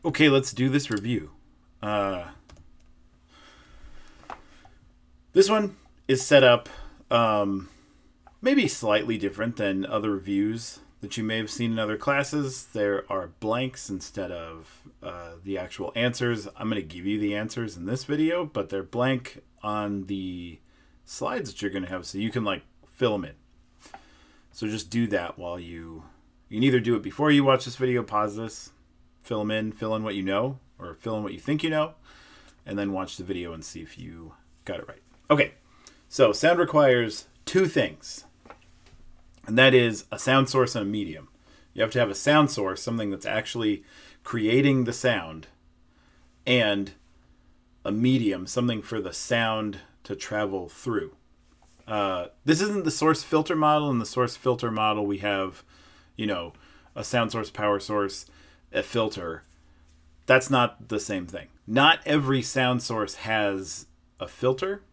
Okay, let's do this review. Uh, this one is set up maybe slightly different than other reviews that you may have seen in other classes. There are blanks instead of the actual answers. I'm going to give you the answers in this video, but they're blank on the slides that you're going to have, so you can like fill them in. So just do that while you can either do it before you watch this video, pause this, fill in what you know, or fill in what you think you know, and then watch the video and see if you got it right. Okay, so sound requires two things, and that is a sound source and a medium. You have to have a sound source, something that's actually creating the sound, and a medium, something for the sound to travel through. This isn't the source filter model. In the source filter model, we have, a sound source, power source, a filter. That's not the same thing. Not every sound source has a filter.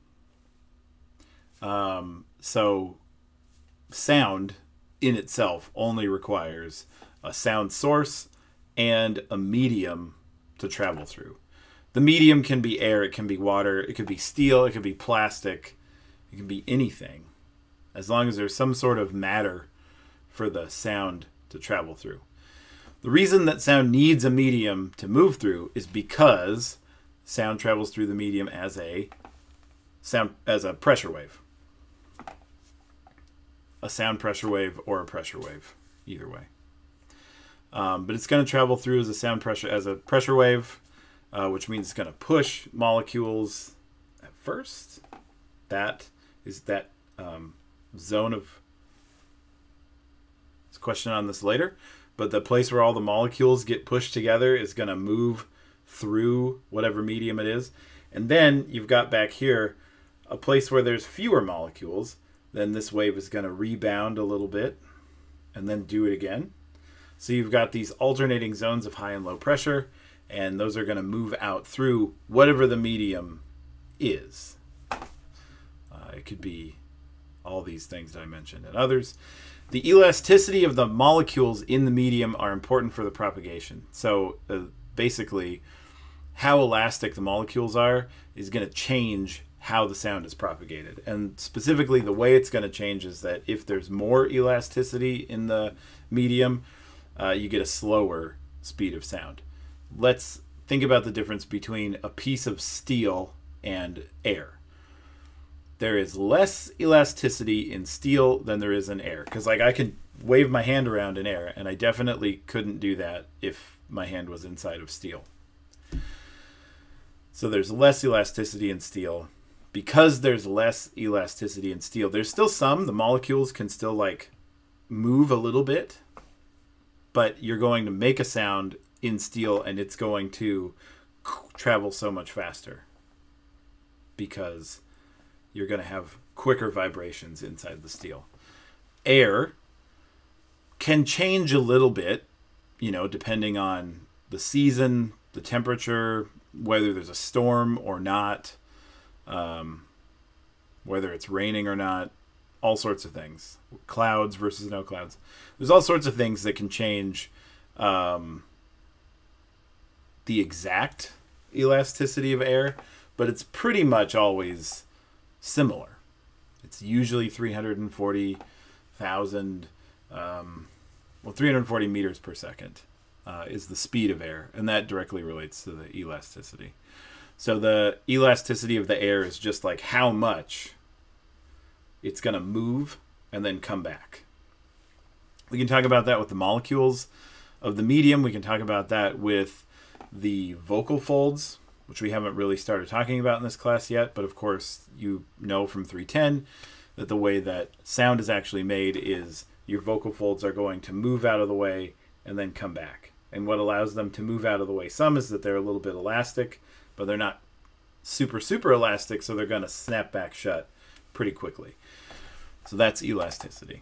So sound in itself only requires a sound source and a medium to travel through. The medium can be air, it can be water, it could be steel, it could be plastic, it can be anything, as long as there's some sort of matter for the sound to travel through. The reason that sound needs a medium to move through is because sound travels through the medium as a pressure wave. A sound pressure wave or a pressure wave, either way. But it's going to travel through as a pressure wave, which means it's going to push molecules at first. That is that zone of... There's a question on this later, but the place where all the molecules get pushed together is going to move through whatever medium it is. And then you've got back here a place where there's fewer molecules. Then this wave is going to rebound a little bit and then do it again. So you've got these alternating zones of high and low pressure, and those are going to move out through whatever the medium is. It could be all these things that I mentioned and others. The elasticity of the molecules in the medium are important for the propagation. So basically, how elastic the molecules are is going to change how the sound is propagated. And specifically, the way it's going to change is that if there's more elasticity in the medium, you get a slower speed of sound. Let's think about the difference between a piece of steel and air. There is less elasticity in steel than there is in air. Because I can wave my hand around in air, and I definitely couldn't do that if my hand was inside of steel. So there's less elasticity in steel. Because there's less elasticity in steel, there's still some. The molecules can still move a little bit. But you're going to make a sound in steel, and it's going to travel so much faster. Because you're going to have quicker vibrations inside the steel. Air can change a little bit, depending on the season, the temperature, whether there's a storm or not, whether it's raining or not, all sorts of things. Clouds versus no clouds. There's all sorts of things that can change the exact elasticity of air, but it's pretty much always similar. It's usually 340,000, 340 meters per second is the speed of air, and that directly relates to the elasticity. So the elasticity of the air is just like how much it's going to move and then come back. We can talk about that with the molecules of the medium. We can talk about that with the vocal folds, which we haven't really started talking about in this class yet, but of course you know from 310 that the way that sound is actually made is your vocal folds are going to move out of the way and then come back. And what allows them to move out of the way some is that they're a little bit elastic, but they're not super, super elastic, so they're going to snap back shut pretty quickly. So that's elasticity.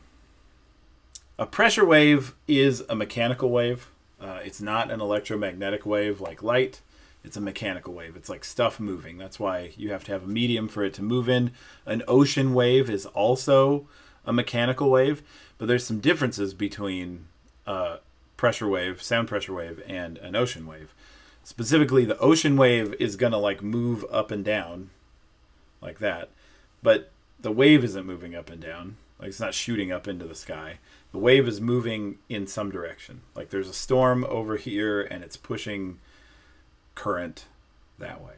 A pressure wave is a mechanical wave. It's not an electromagnetic wave like light. It's a mechanical wave. It's like stuff moving. That's why you have to have a medium for it to move in. An ocean wave is also a mechanical wave, but there's some differences between pressure wave, sound pressure wave, and an ocean wave. Specifically, the ocean wave is going to like move up and down like that, but the wave isn't moving up and down. Like it's not shooting up into the sky. The wave is moving in some direction. Like there's a storm over here and it's pushing current that way.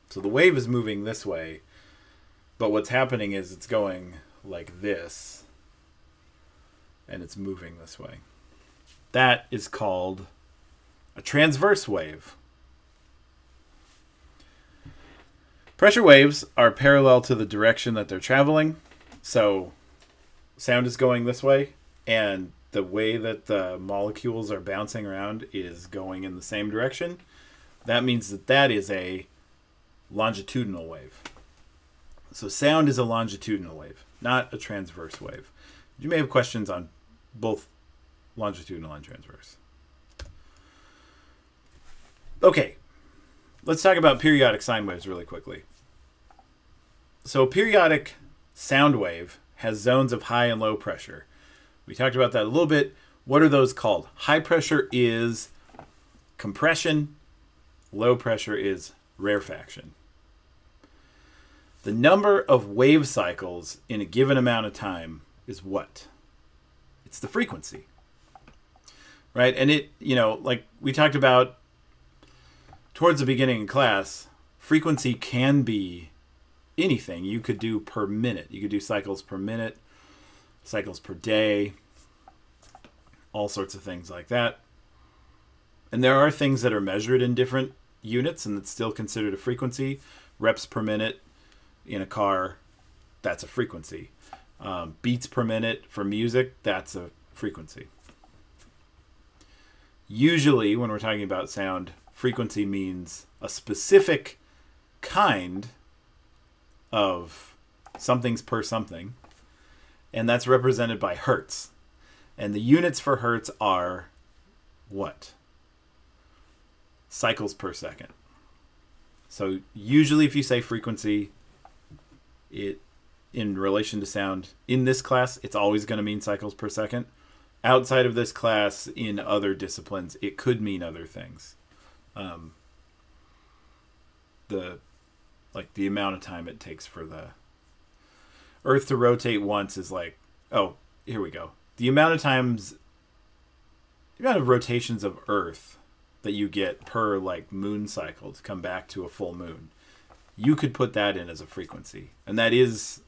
So the wave is moving this way, but what's happening is it's going like this and it's moving this way. That is called a transverse wave. Pressure waves are parallel to the direction that they're traveling. So sound is going this way, and the way that the molecules are bouncing around is going in the same direction. That means that that is a longitudinal wave. So sound is a longitudinal wave, not a transverse wave. You may have questions on both longitudinal and transverse. Okay, let's talk about periodic sine waves really quickly. So a periodic sound wave has zones of high and low pressure. We talked about that a little bit. What are those called? High pressure is compression. Low pressure is rarefaction. The number of wave cycles in a given amount of time is what? It's the frequency. Right? And it, you know, like we talked about towards the beginning in class, frequency can be anything. You could do per minute. You could do cycles per minute, cycles per day, all sorts of things like that. And there are things that are measured in different units and it's still considered a frequency. Reps per minute in a car, that's a frequency. Beats per minute for music, that's a frequency. Usually when we're talking about sound, frequency means a specific kind of somethings per something, and that's represented by hertz. And the units for hertz are what? Cycles per second. So usually if you say frequency, it in relation to sound, in this class, it's always going to mean cycles per second. Outside of this class, in other disciplines, it could mean other things. The amount of time it takes for the Earth to rotate once is like, oh, here we go. The amount of rotations of Earth that you get per like moon cycle to come back to a full moon, you could put that in as a frequency. And that is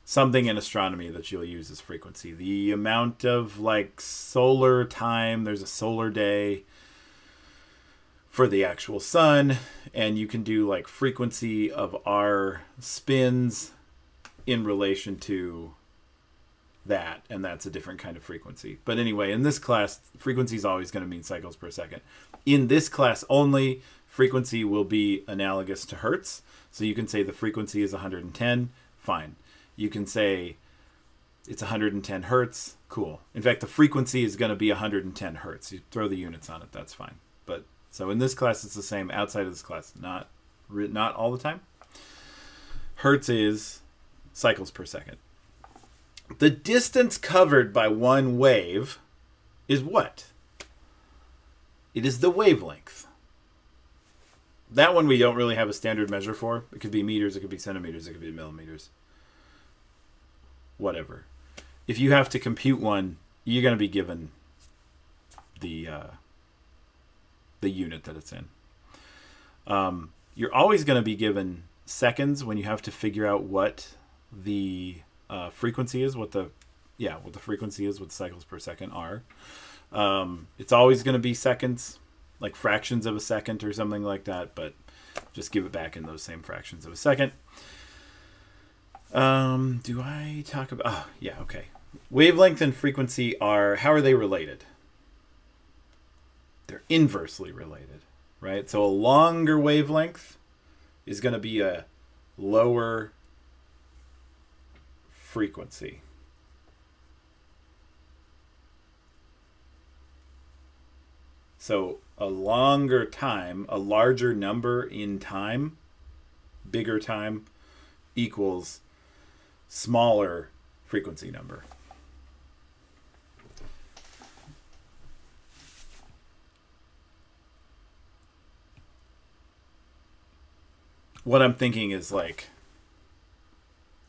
something in astronomy that you'll use as frequency. The amount of like solar time, there's a solar day for the actual sun, and you can do like frequency of our spins in relation to that, and that's a different kind of frequency. But anyway, in this class, frequency is always going to mean cycles per second. In this class only, frequency will be analogous to hertz. So you can say the frequency is 110, fine. You can say it's 110 hertz, cool. In fact, the frequency is going to be 110 hertz. You throw the units on it, that's fine. But so in this class, it's the same. Outside of this class, not all the time. Hertz is cycles per second. The distance covered by one wave is what? It is the wavelength. That one we don't really have a standard measure for. It could be meters, it could be centimeters, it could be millimeters. Whatever. If you have to compute one, you're going to be given the unit that it's in. You're always going to be given seconds when you have to figure out what the frequency is, what the frequency is, what cycles per second are. It's always going to be seconds, like fractions of a second or something like that, but just give it back in those same fractions of a second. Do I talk about... Oh, yeah, okay. Wavelength and frequency are... How are they related? They're inversely related, right? So a longer wavelength is going to be a lower frequency. So a longer time, a larger number in time, bigger time, equals smaller frequency number. what I'm thinking is like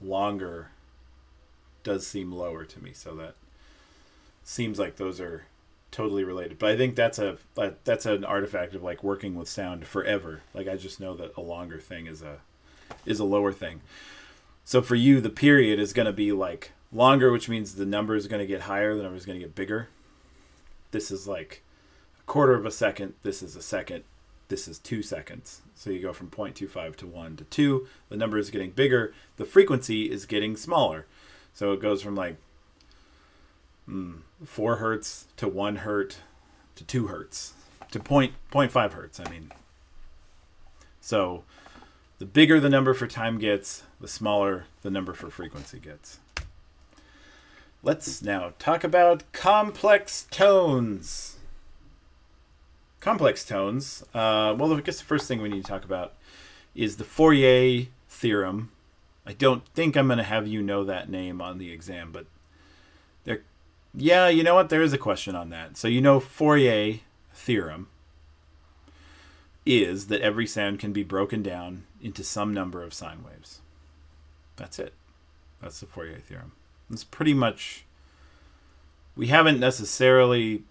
longer does seem lower to me, so that seems like those are totally related. But I think that's an artifact of like working with sound forever. Like I just know that a longer thing is a lower thing. So for you, the period is going to be like longer, which means the number is going to get higher, the number is going to get bigger. This is like a quarter of a second. This is a second. This is 2 seconds. So you go from 0.25 to 1 to 2. The number is getting bigger. The frequency is getting smaller. So it goes from like 4 hertz to 1 hertz to 2 hertz to 0.5 hertz. I mean, so the bigger the number for time gets, the smaller the number for frequency gets. Let's now talk about complex tones. Complex tones. Well, I guess the first thing we need to talk about is the Fourier theorem. I don't think I'm going to have you know that name on the exam, but yeah, you know what? There is a question on that. So you know Fourier theorem is that every sound can be broken down into some number of sine waves. That's it. That's the Fourier theorem. It's pretty much, we haven't necessarily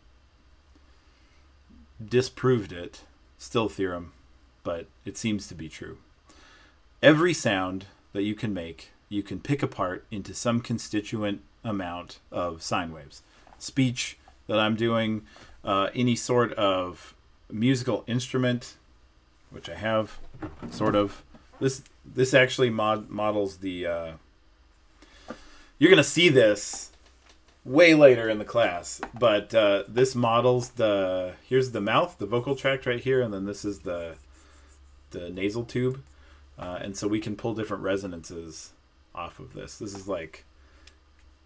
disproved it, still theorem, but it seems to be true. Every sound that you can make, you can pick apart into some constituent amount of sine waves. Speech that I'm doing, any sort of musical instrument, which I have, sort of. This actually models the... you're going to see this way later in the class, but this models the... Here's the mouth, the vocal tract right here, and then this is the nasal tube. And so we can pull different resonances off of this. This is like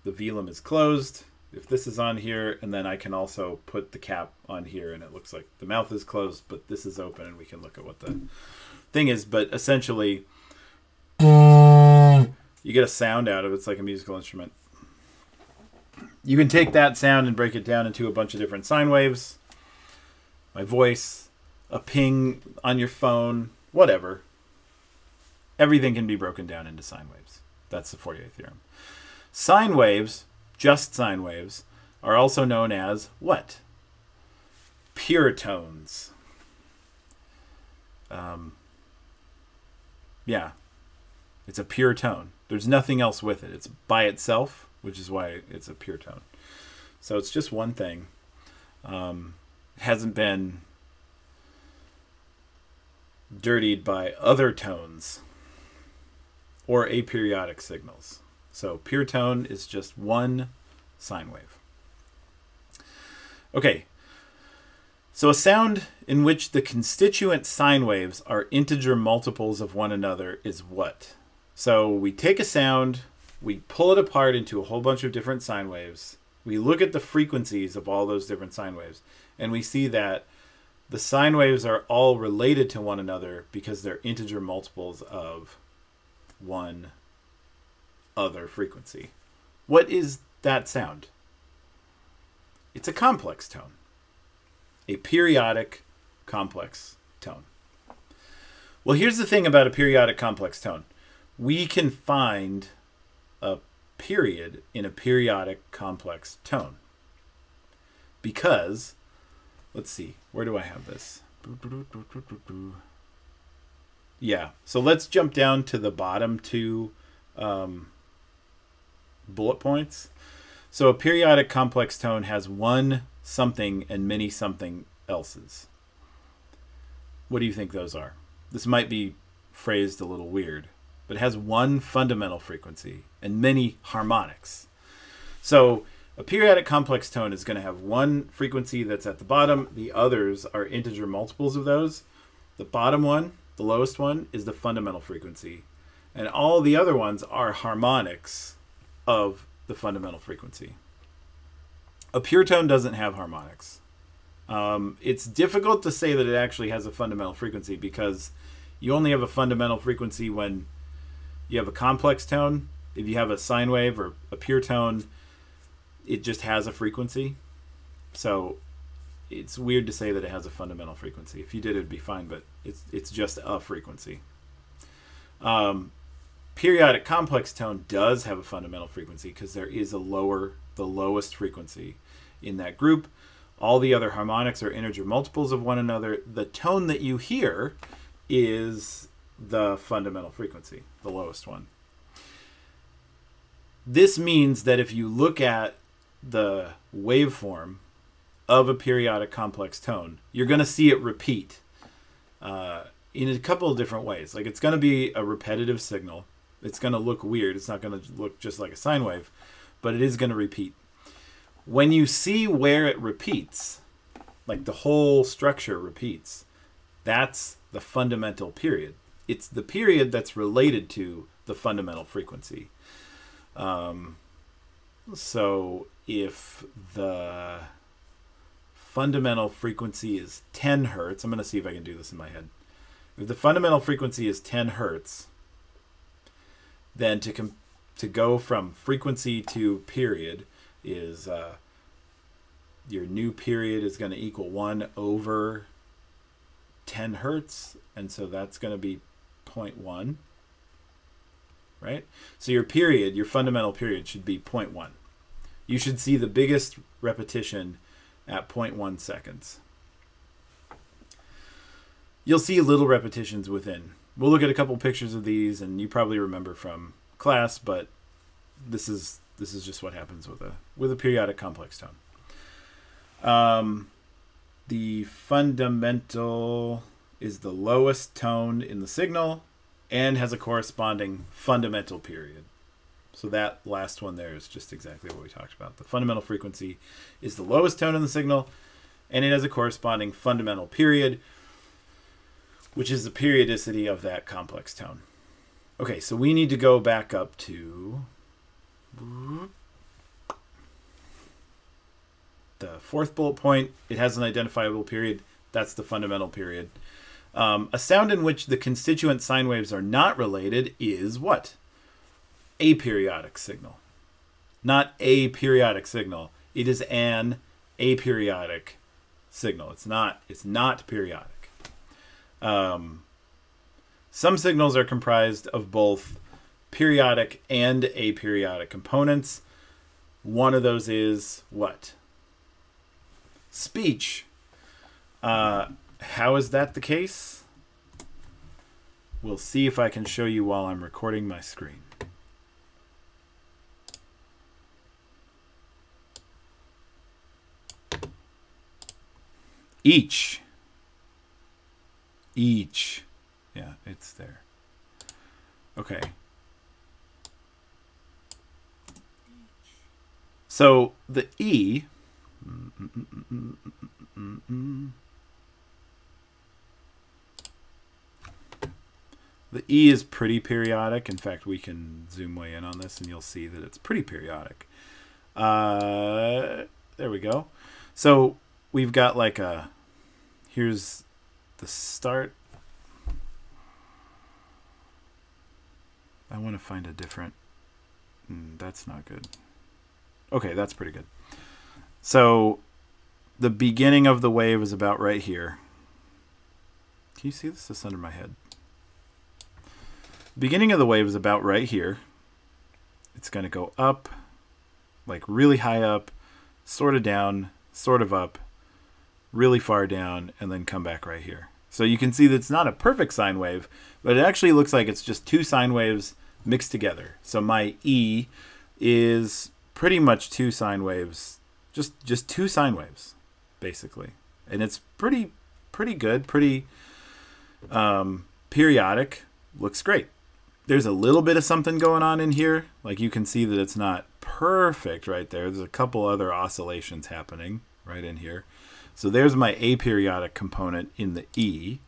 the velum is closed. If this is on here, and then I can also put the cap on here, and it looks like the mouth is closed, but this is open, and we can look at what the thing is. But essentially, you get a sound out of it. It's like a musical instrument. You can take that sound and break it down into a bunch of different sine waves. My voice, a ping on your phone, whatever. Everything can be broken down into sine waves. That's the Fourier theorem. Sine waves, just sine waves, are also known as what? Pure tones. Yeah, it's a pure tone. There's nothing else with it. It's by itself, which is why it's a pure tone. So it's just one thing. Hasn't been dirtied by other tones or aperiodic signals. So pure tone is just one sine wave. Okay, so a sound in which the constituent sine waves are integer multiples of one another is what? So we take a sound, we pull it apart into a whole bunch of different sine waves, we look at the frequencies of all those different sine waves, and we see that the sine waves are all related to one another because they're integer multiples of one other frequency. What is that sound? It's a complex tone. A periodic complex tone. Well, here's the thing about a periodic complex tone. We can find a period in a periodic complex tone. Because, let's see, where do I have this? Yeah, so let's jump down to the bottom two bullet points. So a periodic complex tone has one something and many something else's. What do you think those are? This might be phrased a little weird, but it has one fundamental frequency and many harmonics. So a periodic complex tone is going to have one frequency that's at the bottom. The others are integer multiples of those. The bottom one, the lowest one, is the fundamental frequency. And all the other ones are harmonics of the fundamental frequency. A pure tone doesn't have harmonics. It's difficult to say that it actually has a fundamental frequency because you only have a fundamental frequency when you have a complex tone. If you have a sine wave or a pure tone, it just has a frequency. So it's weird to say that it has a fundamental frequency. If you did, it'd be fine, but it's just a frequency. Periodic complex tone does have a fundamental frequency because there is the lowest frequency in that group. All the other harmonics are integer multiples of one another. The tone that you hear is the fundamental frequency, the lowest one. This means that if you look at the waveform of a periodic complex tone, you're going to see it repeat in a couple of different ways. Like, it's going to be a repetitive signal. It's going to look weird. It's not going to look just like a sine wave, but it is going to repeat. When you see where it repeats, like the whole structure repeats, that's the fundamental period. It's the period that's related to the fundamental frequency. So if the fundamental frequency is 10 hertz, I'm going to see if I can do this in my head. If the fundamental frequency is 10 hertz, then to go from frequency to period is your new period is going to equal 1 over 10 hertz, and so that's going to be 0.1, right? So your period, your fundamental period, should be 0.1. You should see the biggest repetition at 0.1 seconds. You'll see little repetitions within. We'll look at a couple pictures of these, and you probably remember from class, but this is just what happens with a periodic complex tone. The fundamental is the lowest tone in the signal and has a corresponding fundamental period. So that last one there is just exactly what we talked about. The fundamental frequency is the lowest tone in the signal, and it has a corresponding fundamental period, which is the periodicity of that complex tone. Okay, so we need to go back up to the fourth bullet point. It has an identifiable period. That's the fundamental period. A sound in which the constituent sine waves are not related is what? Aperiodic signal. Not a periodic signal. It is an aperiodic signal. It's not periodic. Some signals are comprised of both periodic and aperiodic components. One of those is what? Speech. How is that the case? We'll see if I can show you while I'm recording my screen. Each. Yeah, it's there. Okay. So the E the E is pretty periodic. In fact, we can zoom way in on this and you'll see that it's pretty periodic. There we go. So we've got like here's the start. I want to find a different, that's not good. Okay, that's pretty good. So the beginning of the wave is about right here. Can you see this? It's under my head. Beginning of the wave is about right here. It's going to go up, like really high up, sort of down, sort of up, really far down, and then come back right here. So you can see that it's not a perfect sine wave, but it actually looks like it's just two sine waves mixed together. So my E is pretty much two sine waves, just two sine waves, basically. And it's pretty good, pretty periodic, looks great. There's a little bit of something going on in here. Like you can see that it's not perfect right there. There's a couple other oscillations happening right in here. So there's my aperiodic component in the E.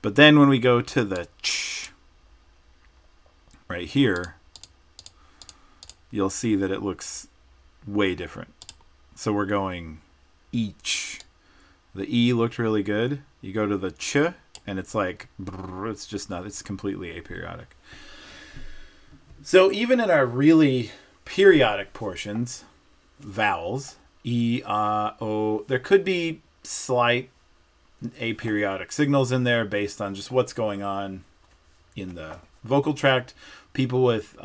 But then when we go to the ch right here, you'll see that it looks way different. So we're going each. The E looked really good. You go to the ch and it's like, it's just not, it's completely aperiodic. So even in our really periodic portions, vowels, E, O, there could be slight aperiodic signals in there based on just what's going on in the vocal tract. People with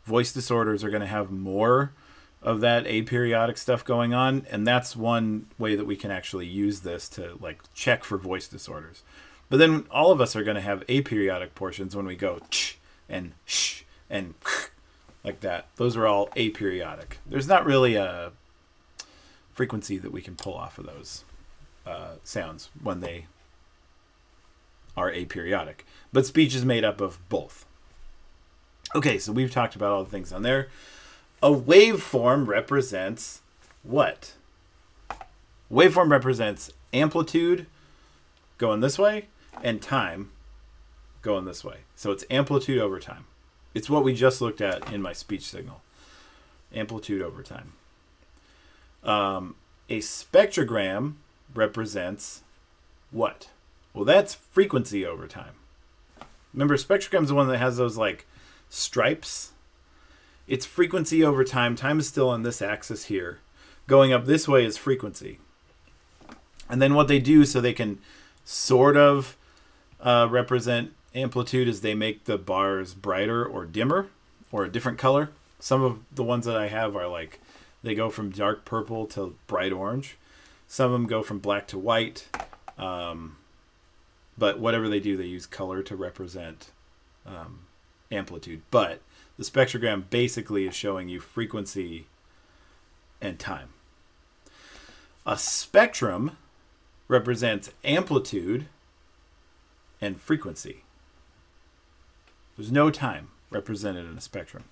voice disorders are going to have more of that aperiodic stuff going on, and that's one way that we can actually use this to like check for voice disorders. But then all of us are going to have aperiodic portions when we go ch and sh and like that. Those are all aperiodic. There's not really a frequency that we can pull off of those sounds when they are aperiodic. But speech is made up of both. Okay, so we've talked about all the things on there. A waveform represents what? Waveform represents amplitude going this way and time going this way. So it's amplitude over time. It's what we just looked at in my speech signal. Amplitude over time. A spectrogram represents what? Well, that's frequency over time. Remember, spectrogram is the one that has those like stripes. It's frequency over time. Time is still on this axis here. Going up this way is frequency. And then what they do so they can sort of represent amplitude is they make the bars brighter or dimmer or a different color. Some of the ones that I have are like, they go from dark purple to bright orange. Some of them go from black to white. But whatever they do, they use color to represent amplitude. But the spectrogram basically is showing you frequency and time. A spectrum represents amplitude and frequency. There's no time represented in a spectrum.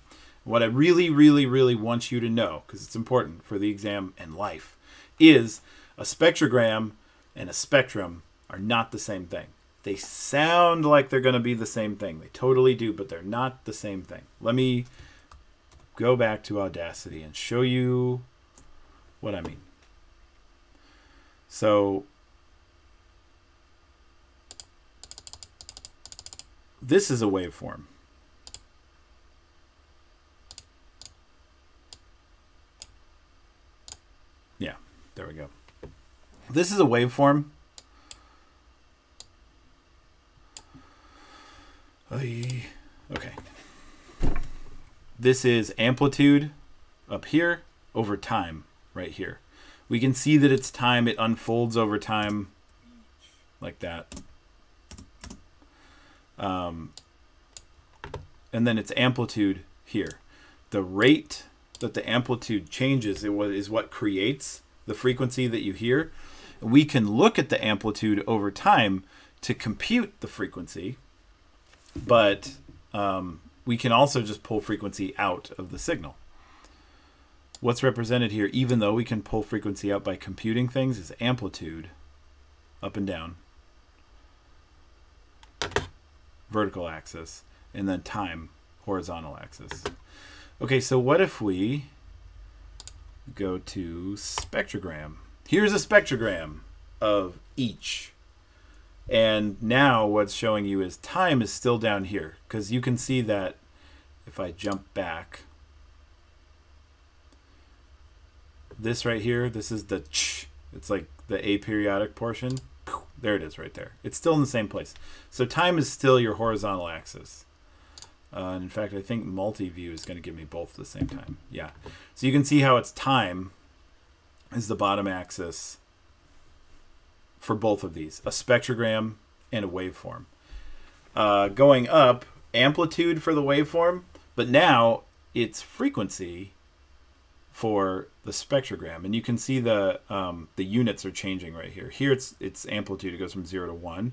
What I really, really, really want you to know, because it's important for the exam and life, is a spectrogram and a spectrum are not the same thing. They sound like they're going to be the same thing. They totally do, but they're not the same thing. Let me go back to Audacity and show you what I mean. So this is a waveform. Yeah, there we go. This is a waveform. Okay. This is amplitude up here over time right here. We can see that it's time. It unfolds over time like that. And then it's amplitude here. The rate that the amplitude changes is what creates the frequency that you hear. And we can look at the amplitude over time to compute the frequency. But we can also just pull frequency out of the signal. What's represented here, even though we can pull frequency out by computing things, is amplitude, up and down, vertical axis, and then time, horizontal axis. Okay, so what if we go to spectrogram? Here's a spectrogram of each. And now what's showing you is time is still down here, because you can see that if I jump back, this right here, this is the ch, it's like the aperiodic portion. There it is right there. It's still in the same place. So time is still your horizontal axis. And in fact, I think multi-view is going to give me both at the same time. Yeah. So you can see how it's time is the bottom axis for both of these, a spectrogram and a waveform. Going up, amplitude for the waveform, but now it's frequency for the spectrogram. And you can see the units are changing right here. Here it's amplitude. It goes from 0 to 1,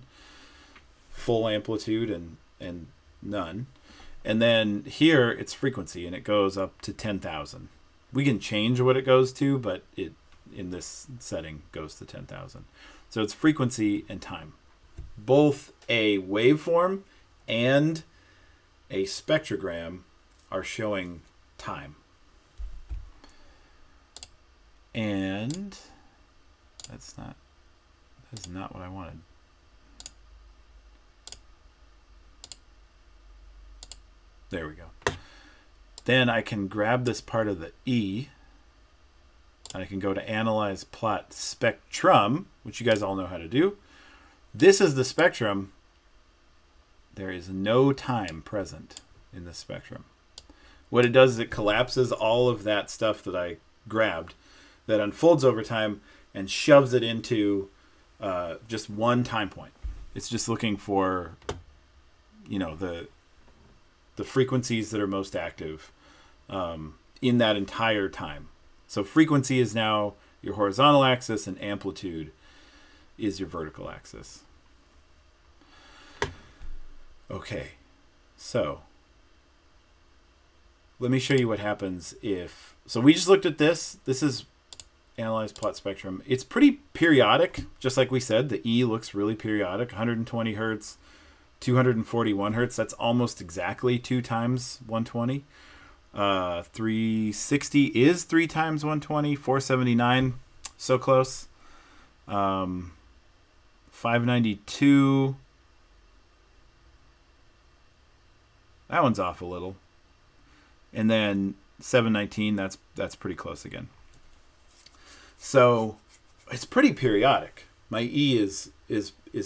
full amplitude and none. And then here it's frequency, and it goes up to 10,000. We can change what it goes to, but it in this setting goes to 10,000. So it's frequency and time. Both a waveform and a spectrogram are showing time. And that's not what I wanted. There we go. Then I can grab this part of the E and I can go to Analyze Plot Spectrum, which you guys all know how to do. This is the spectrum. There is no time present in the spectrum. What it does is it collapses all of that stuff that I grabbed that unfolds over time and shoves it into just one time point. It's just looking for, you know, the frequencies that are most active in that entire time. So frequency is now your horizontal axis and amplitude is your vertical axis. Okay, so let me show you what happens if... So we just looked at this. This is Analyze Plot Spectrum. It's pretty periodic, just like we said. The E looks really periodic. 120 hertz, 241 hertz. That's almost exactly 2 times 120. 360 is 3 times 120. 479, so close. 592. That one's off a little. And then 719, that's pretty close again. So it's pretty periodic. My E is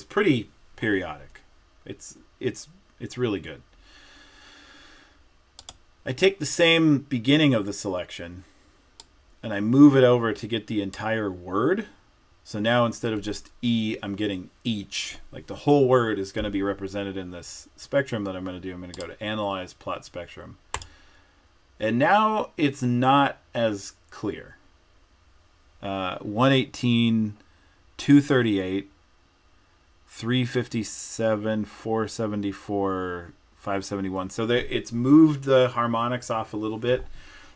pretty periodic. It's really good. I take the same beginning of the selection and I move it over to get the entire word. So now instead of just E, I'm getting each. Like the whole word is going to be represented in this spectrum that I'm going to do. I'm going to go to Analyze Plot Spectrum. And now it's not as clear. 118, 238, 357, 474, 571. So it's moved the harmonics off a little bit.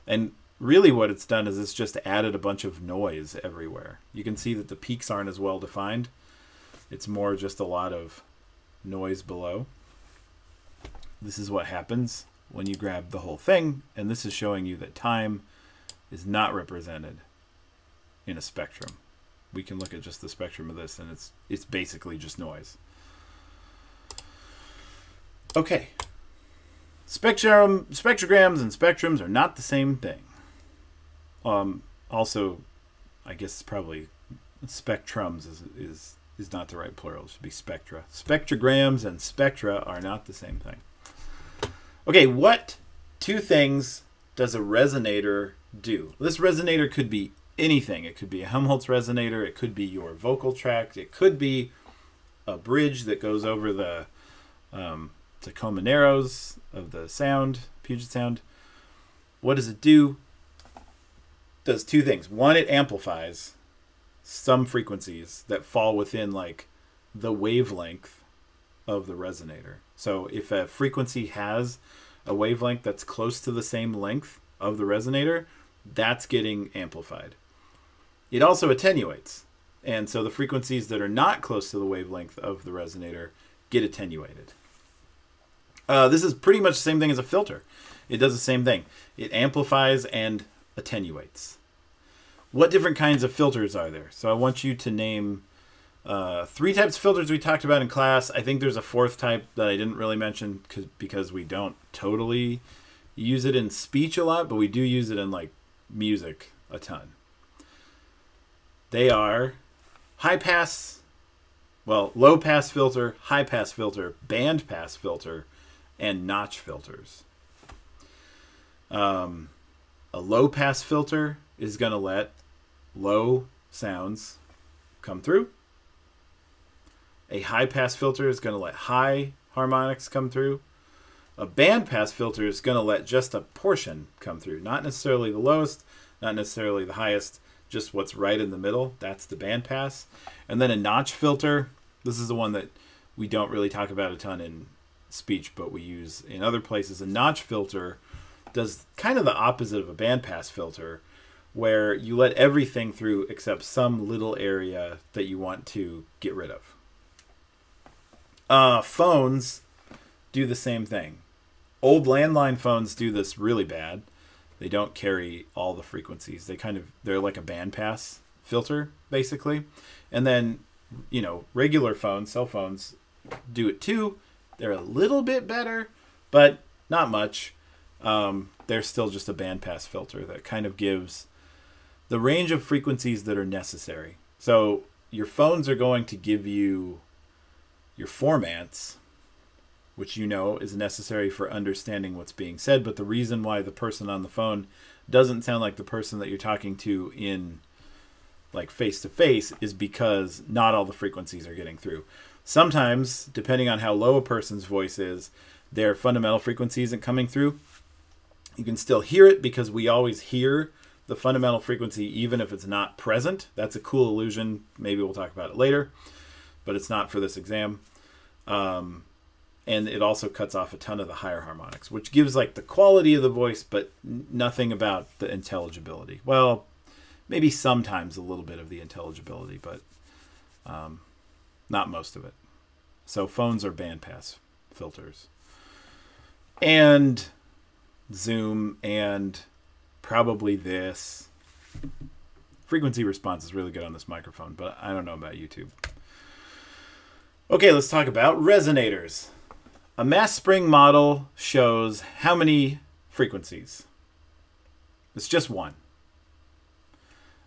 And really what it's done is it's just added a bunch of noise everywhere. You can see that the peaks aren't as well defined. It's more just a lot of noise below. This is what happens when you grab the whole thing, and this is showing you that time is not represented in a spectrum. We can look at just the spectrum of this, and it's basically just noise. Okay. Spectrograms and spectrums are not the same thing. Also, I guess probably spectrums is not the right plural. It should be spectra. Spectrograms and spectra are not the same thing. Okay, what 2 things does a resonator do? This resonator could be anything. It could be a Helmholtz resonator. It could be your vocal tract. It could be a bridge that goes over the Tacoma Narrows of the sound, Puget Sound. What does it do? It does 2 things. One, it amplifies some frequencies that fall within like the wavelength of the resonator. So if a frequency has a wavelength that's close to the same length of the resonator, that's getting amplified. It also attenuates. And so the frequencies that are not close to the wavelength of the resonator get attenuated. This is pretty much the same thing as a filter. It does the same thing. It amplifies and attenuates. What different kinds of filters are there? So I want you to name 3 types of filters we talked about in class. I think there's a 4th type that I didn't really mention because we don't totally use it in speech a lot, but we do use it in like music a ton. They are low pass filter, high pass filter, band pass filter, and notch filters. A low pass filter is going to let low sounds come through. A high pass filter is going to let high harmonics come through. A band pass filter is going to let just a portion come through. Not necessarily the lowest, not necessarily the highest, just what's right in the middle. That's the band pass. And then a notch filter. This is the one that we don't really talk about a ton in speech, but we use in other places. A notch filter does kind of the opposite of a band pass filter, where you let everything through except some little area that you want to get rid of. Phones do the same thing. Old landline phones do this really bad. They don't carry all the frequencies. They're like a bandpass filter, basically. And then, regular phones, cell phones, do it too. They're a little bit better, but not much. They're still just a bandpass filter that kind of gives the range of frequencies that are necessary. So your phones are going to give you your formants, which you know is necessary for understanding what's being said. But the reason why the person on the phone doesn't sound like the person that you're talking to in like face to face is because not all the frequencies are getting through. Sometimes, depending on how low a person's voice is, their fundamental frequency isn't coming through. You can still hear it because we always hear the fundamental frequency even if it's not present. That's a cool illusion. Maybe we'll talk about it later, but it's not for this exam. And it also cuts off a ton of the higher harmonics, which gives like the quality of the voice, but nothing about the intelligibility. Well, maybe sometimes a little bit of the intelligibility, but not most of it. So phones are bandpass filters. And Zoom and probably this. Frequency response is really good on this microphone, but I don't know about YouTube. Okay, let's talk about resonators. A mass spring model shows how many frequencies? It's just one.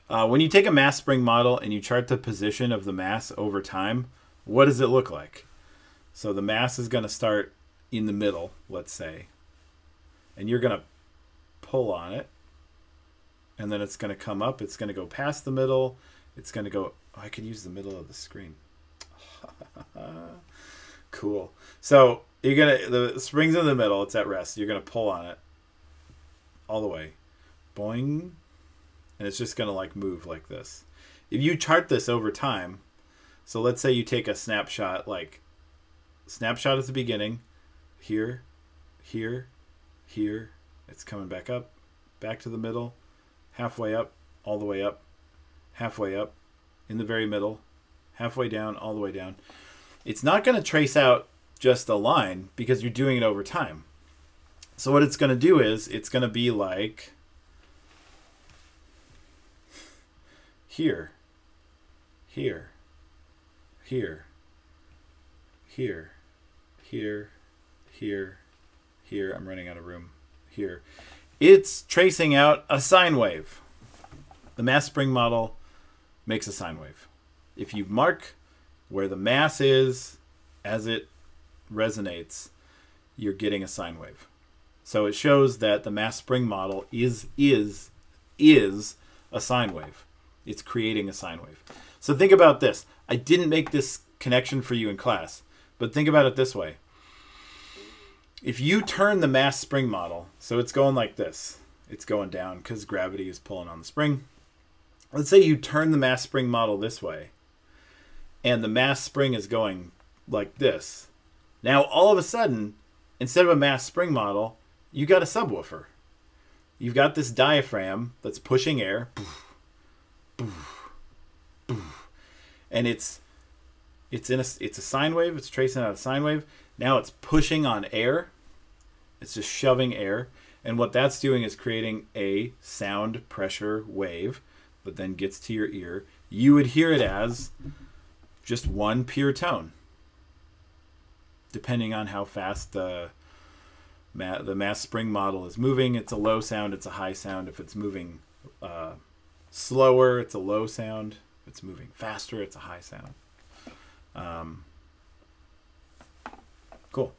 When you take a mass spring model and you chart the position of the mass over time, what does it look like? So the mass is going to start in the middle, let's say, and you're going to pull on it, and then it's going to come up. It's going to go past the middle. It's going to go, oh, I could use the middle of the screen. Cool. So you're going to, the spring's in the middle. It's at rest. You're going to pull on it all the way. Boing. And it's just going to like move like this. If you chart this over time, so let's say you take a snapshot, like snapshot at the beginning, here, here, here, it's coming back up, back to the middle, halfway up, all the way up, halfway up, in the very middle, halfway down, all the way down. It's not going to trace out just a line because you're doing it over time. So what it's going to do is it's going to be like here, here, here, here, here, here, here. I'm running out of room. Here. It's tracing out a sine wave. The mass spring model makes a sine wave. If you mark where the mass is as it resonates, you're getting a sine wave. So it shows that the mass spring model is a sine wave. It's creating a sine wave. So think about this. I didn't make this connection for you in class, but think about it this way. If you turn the mass spring model, so it's going like this. It's going down because gravity is pulling on the spring. Let's say you turn the mass spring model this way, and the mass spring is going like this. Now, all of a sudden, instead of a mass spring model, you got a subwoofer. You've got this diaphragm that's pushing air. And it's a sine wave. It's tracing out a sine wave. Now it's pushing on air. It's just shoving air. And what that's doing is creating a sound pressure wave that then gets to your ear. You would hear it as just one pure tone, depending on how fast the mass spring model is moving. It's a low sound. It's a high sound. If it's moving slower, it's a low sound. If it's moving faster, it's a high sound. Cool.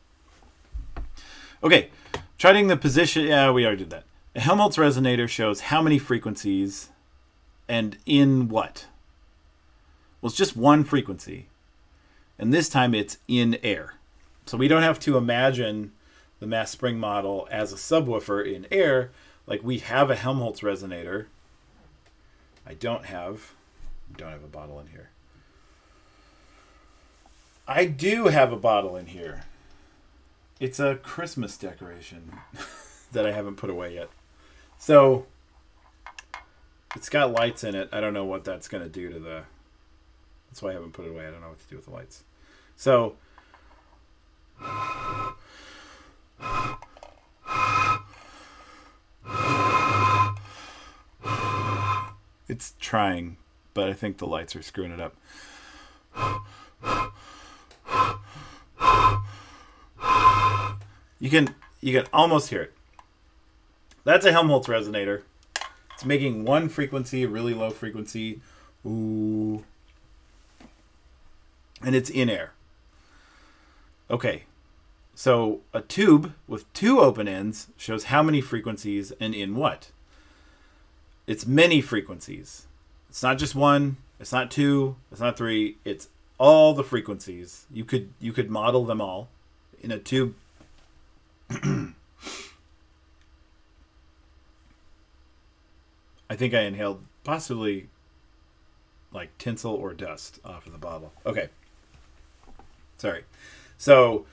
Okay, charting the position. Yeah, we already did that. A Helmholtz resonator shows how many frequencies and in what? Well, it's just one frequency. And this time it's in air. So we don't have to imagine the mass spring model as a subwoofer in air. Like we have a Helmholtz resonator. I don't have a bottle in here. I do have a bottle in here. It's a Christmas decoration that I haven't put away yet. So it's got lights in it. I don't know what that's going to do to the... That's why I haven't put it away. I don't know what to do with the lights. So it's trying, but I think the lights are screwing it up. You can almost hear it. That's a Helmholtz resonator. It's making one frequency, a really low frequency. Ooh. And it's in air. Okay. So a tube with 2 open ends shows how many frequencies and in what? It's many frequencies. It's not just 1, it's not 2, it's not 3, it's all the frequencies. You could model them all in a tube. I think I inhaled possibly like tinsel or dust off of the bottle. Okay. Sorry. So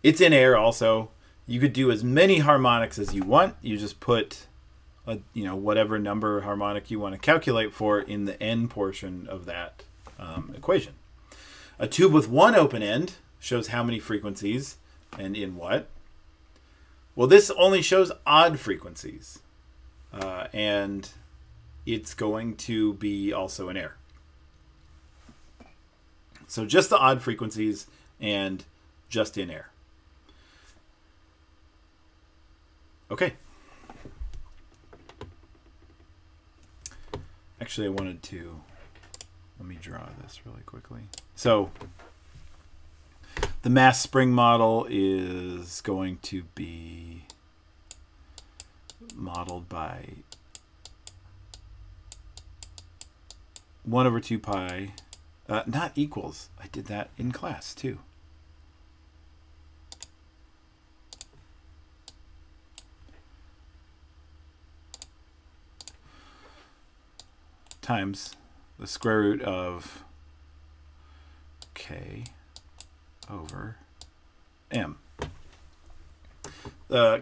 it's in air also. You could do as many harmonics as you want. You just put whatever number harmonic you want to calculate for in the end portion of that equation. A tube with 1 open end shows how many frequencies and in what. Well, this only shows odd frequencies. And it's going to be also in air. So just the odd frequencies and just in air. Okay. Actually, I wanted to, let me draw this really quickly. So the mass spring model is going to be modeled by 1 over 2 pi, not equals. I did that in class too. Times the square root of K over M.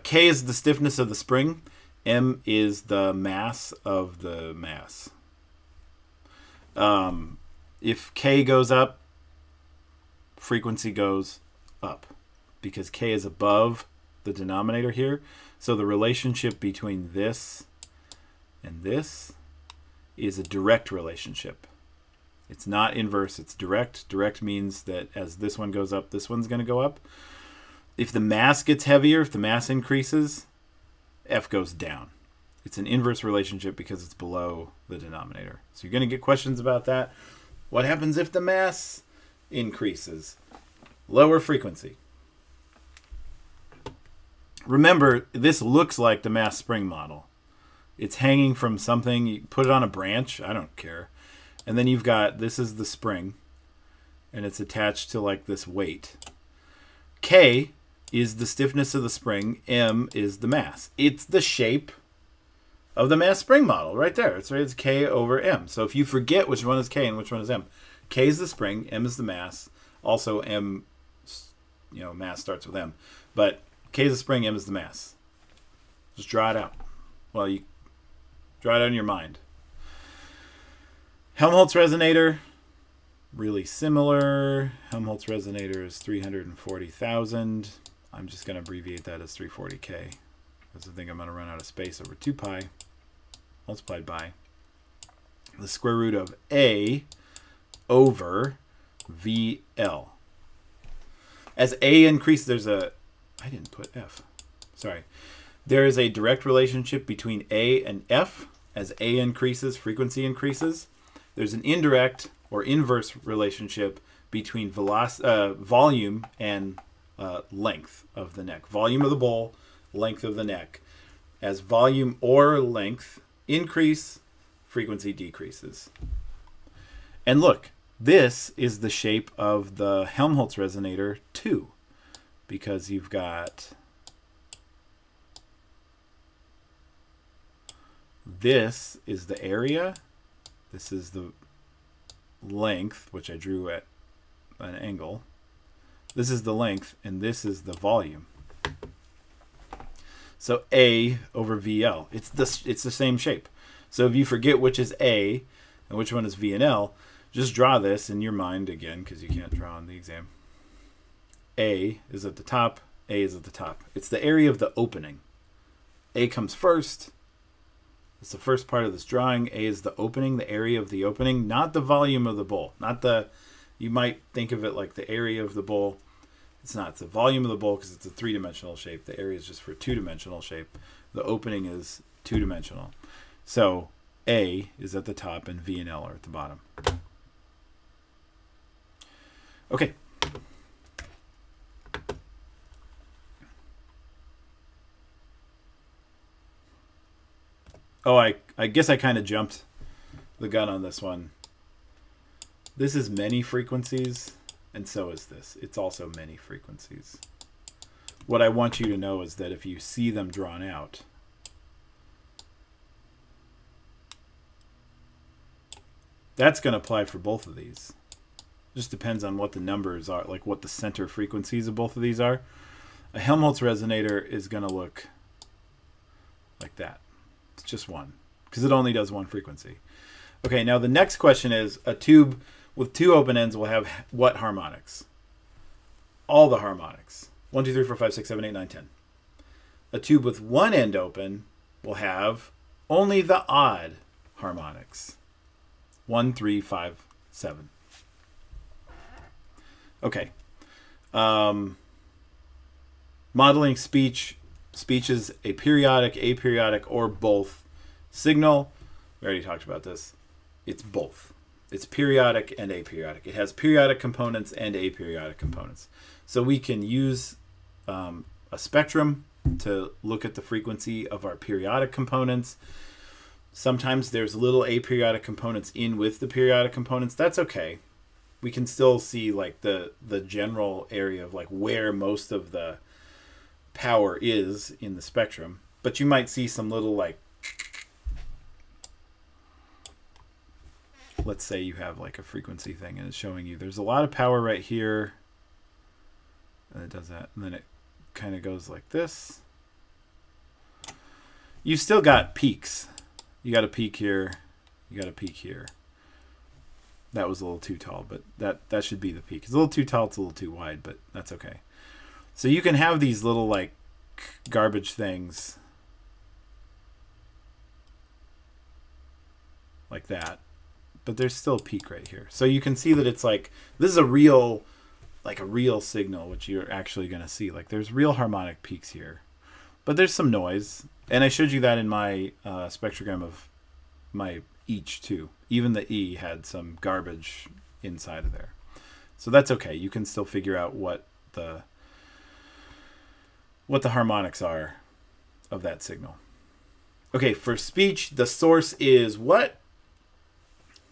K is the stiffness of the spring. M is the mass of the mass. If K goes up, frequency goes up because K is above the denominator here. So the relationship between this and this is a direct relationship. It's not inverse, it's direct. Direct means that as this one goes up, this one's going to go up. If the mass gets heavier, if the mass increases, F goes down. It's an inverse relationship because it's below the denominator. So you're going to get questions about that. What happens if the mass increases? Lower frequency. Remember, this looks like the mass spring model. It's hanging from something. You put it on a branch. I don't care. And then you've got, this is the spring. And it's attached to like this weight. K is the stiffness of the spring. M is the mass. It's the shape of the mass spring model right there. It's K over M. So if you forget which one is K and which one is M. K is the spring. M is the mass. Also M, mass starts with M. But K is the spring. M is the mass. Just draw it out. Well, you draw it out in your mind. Helmholtz resonator, really similar. Helmholtz resonator is 340,000. I'm just going to abbreviate that as 340K. Because I think I'm going to run out of space over 2 pi multiplied by the square root of A over VL. As A increases, there's a, I didn't put F, sorry. There is a direct relationship between A and F. As A increases, frequency increases. There's an indirect or inverse relationship between volume and length of the neck. Volume of the bowl, length of the neck. As volume or length increase, frequency decreases. And look, this is the shape of the Helmholtz resonator too, because you've got this is the area, this is the length, which I drew at an angle. This is the length, and this is the volume. So A over VL. It's the same shape. So if you forget which is A and which one is V and L, just draw this in your mind again, because you can't draw on the exam. A is at the top, A is at the top. It's the area of the opening. A comes first. It's the first part of this drawing. A is the opening, the area of the opening, not the volume of the bowl. Not the, you might think of it like the area of the bowl. It's not. It's the volume of the bowl because it's a 3-dimensional shape. The area is just for a 2-dimensional shape. The opening is 2-dimensional. So A is at the top and V and L are at the bottom. Okay. Oh, I guess I kind of jumped the gun on this one. This is many frequencies, and so is this. It's also many frequencies. What I want you to know is that if you see them drawn out, that's going to apply for both of these. Just depends on what the numbers are, like what the center frequencies of both of these are. A Helmholtz resonator is going to look like that. It's just one, because it only does one frequency. Okay, now the next question is, a tube with two open ends will have what harmonics? All the harmonics. 1, 2, 3, 4, 5, 6, 7, 8, 9, 10. A tube with one end open will have only the odd harmonics. 1, 3, 5, 7. Okay. Modeling speech. Speech is a periodic, aperiodic, or both signal. We already talked about this. It's both. It's periodic and aperiodic. It has periodic components and aperiodic components. So we can use a spectrum to look at the frequency of our periodic components. Sometimes there's little aperiodic components in with the periodic components. That's okay. We can still see like the general area of like where most of the power is in the spectrum, but you might see some little, like, let's say you have like a frequency thing and it's showing you there's a lot of power right here, and it does that, and then it kind of goes like this. You still got peaks. You got a peak here, you got a peak here. That was a little too tall, but that should be the peak. It's a little too tall, it's a little too wide, but that's okay. So you can have these little like garbage things like that, but there's still a peak right here. So you can see that it's like, this is a real, like a real signal, which you're actually going to see. Like there's real harmonic peaks here, but there's some noise. And I showed you that in my spectrogram of my each too. Even the E had some garbage inside of there. So that's okay. You can still figure out what the harmonics are of that signal. Okay, for speech, the source is what?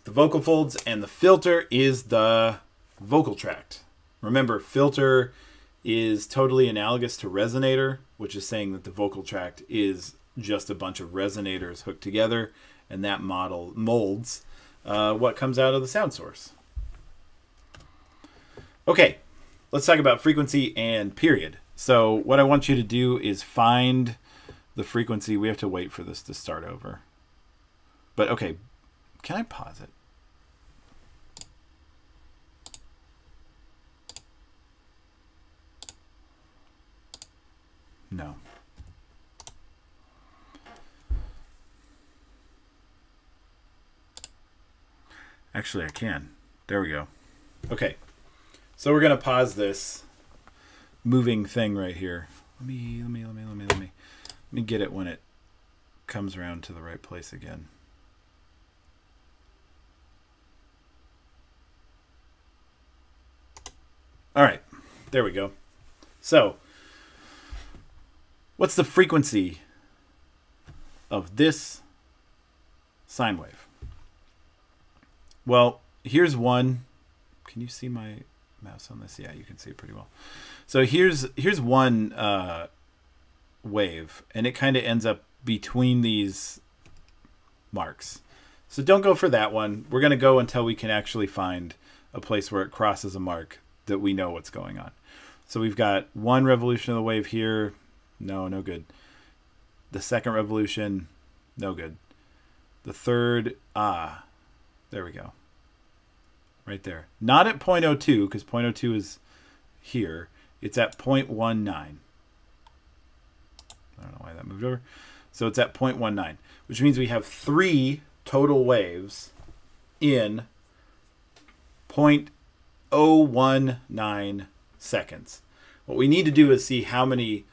The vocal folds, and the filter is the vocal tract. Remember, filter is totally analogous to resonator, which is saying that the vocal tract is just a bunch of resonators hooked together, and that model molds what comes out of the sound source. Okay, let's talk about frequency and period. So what I want you to do is find the frequency. We have to wait for this to start over. But okay, can I pause it? No. Actually, I can. There we go. Okay. So we're going to pause this moving thing right here. Let me get it when it comes around to the right place again. All right, there we go. So, what's the frequency of this sine wave? Well, here's one. Can you see my mouse on this? Yeah, you can see it pretty well. So here's one wave, and it kind of ends up between these marks. So don't go for that one. We're going to go until we can actually find a place where it crosses a mark that we know what's going on. So we've got one revolution of the wave here. No good. The second revolution, no good. The third, there we go. Right there. Not at 0.02, because 0.02 is here. It's at 0.19. I don't know why that moved over. So it's at 0.19, which means we have 3 total waves in 0.019 seconds. What we need to do is see how many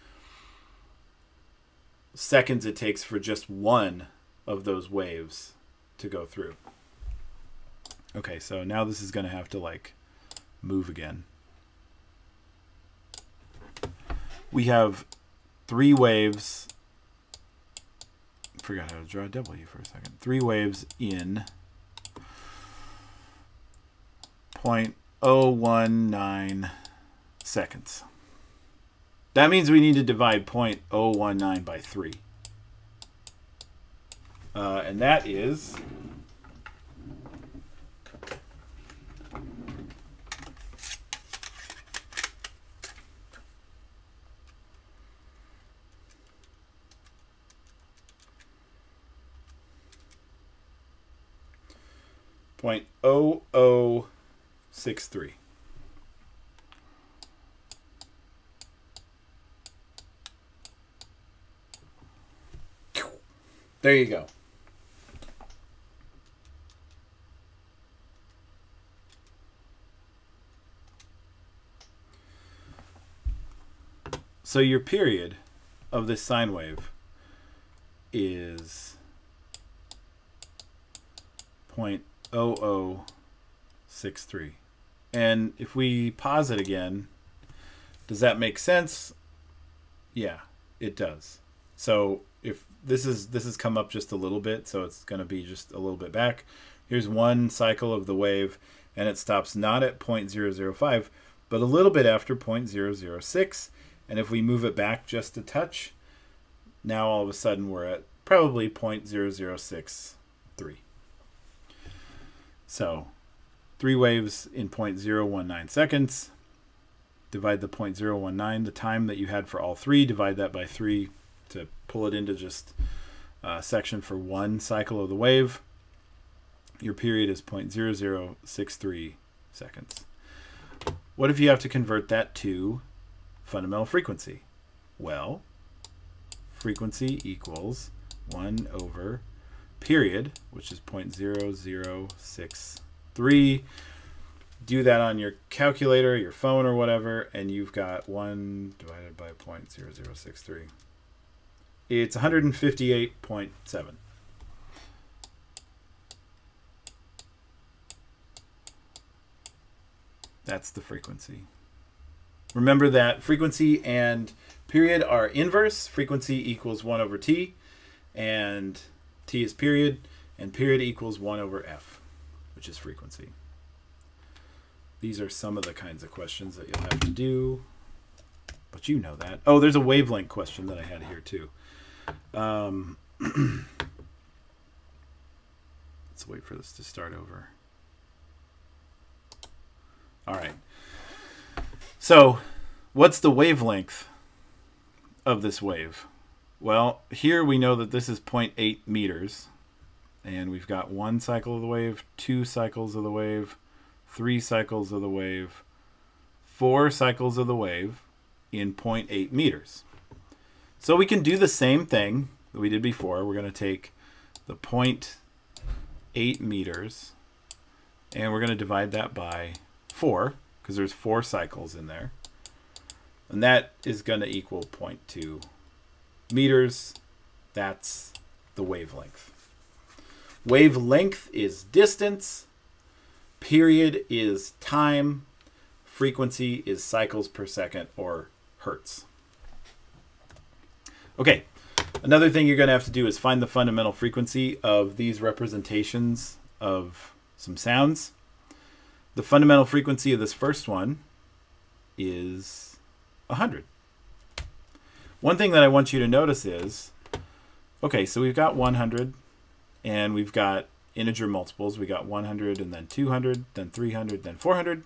seconds it takes for just one of those waves to go through. Okay, so now this is going to have to like move again. We have 3 waves. Forgot how to draw a W for a second. 3 waves in 0.019 seconds. That means we need to divide 0.019 by 3. And that is 0.0063. There you go. So your period of this sine wave is 0.0063. And if we pause it again, does that make sense? Yeah, it does. So if this is come up just a little bit, so it's going to be just a little bit back. Here's one cycle of the wave, and it stops not at 0.005, but a little bit after 0.006. And if we move it back just a touch, now all of a sudden we're at probably 0.0063. So 3 waves in 0.019 seconds. Divide the 0.019, the time that you had for all 3, divide that by 3 to pull it into just a section for 1 cycle of the wave. Your period is 0.0063 seconds. What if you have to convert that to fundamental frequency? Well, frequency equals 1 over period, which is 0.0063. Do that on your calculator, your phone, or whatever, and you've got 1 divided by 0.0063. It's 158.7. That's the frequency. Remember that frequency and period are inverse. Frequency equals 1 over t, and t is period, and period equals 1 over f, which is frequency. These are some of the kinds of questions that you'll have to do, but you know that. Oh, there's a wavelength question that I had here too. Let's wait for this to start over. All right. So what's the wavelength of this wave? Well, here we know that this is 0.8 meters, and we've got 1 cycle of the wave, 2 cycles of the wave, 3 cycles of the wave, 4 cycles of the wave in 0.8 meters. So we can do the same thing that we did before. We're going to take the 0.8 meters, and we're going to divide that by 4, because there's 4 cycles in there. And that is going to equal 0.2 meters. That's the wavelength. Wavelength is distance. Period is time. Frequency is cycles per second, or hertz. Okay, another thing you're going to have to do is find the fundamental frequency of these representations of some sounds. The fundamental frequency of this first one is 100. One thing that I want you to notice is, okay, so we've got 100, and we've got integer multiples. We got 100, and then 200, then 300, then 400.